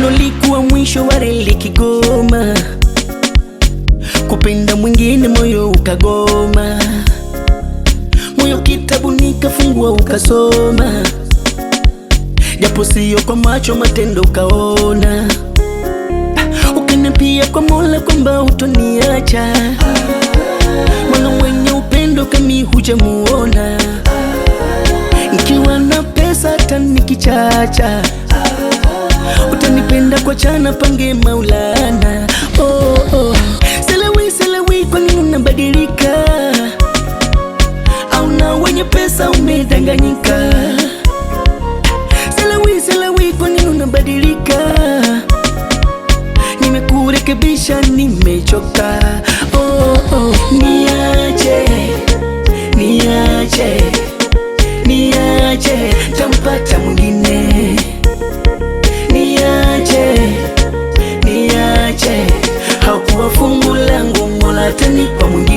Ulikuwa mwisho wa reli Kigoma, kupenda mwingine moyo ukagoma. Moyo kitabu nikafungua ukasoma, japo sio kwa macho matendo ukaona. Ukaniapia kwa Mola kwamba utoniacha, Mola mwenye upendo kami hujamuona. Nikiwa na pesa hata nikichacha, utanipenda kwa chana pange Maulana. Oh, oh. Selewi kwa nini unabadilika? Au na wenye pesa umedanganyika? Selewi kwa nini unabadilika? Nimekurekebisha nimechoka. Oh, oh. Niache tampata mwingine. Niache haukuwa fungu langu, Mola atanipa mwingine.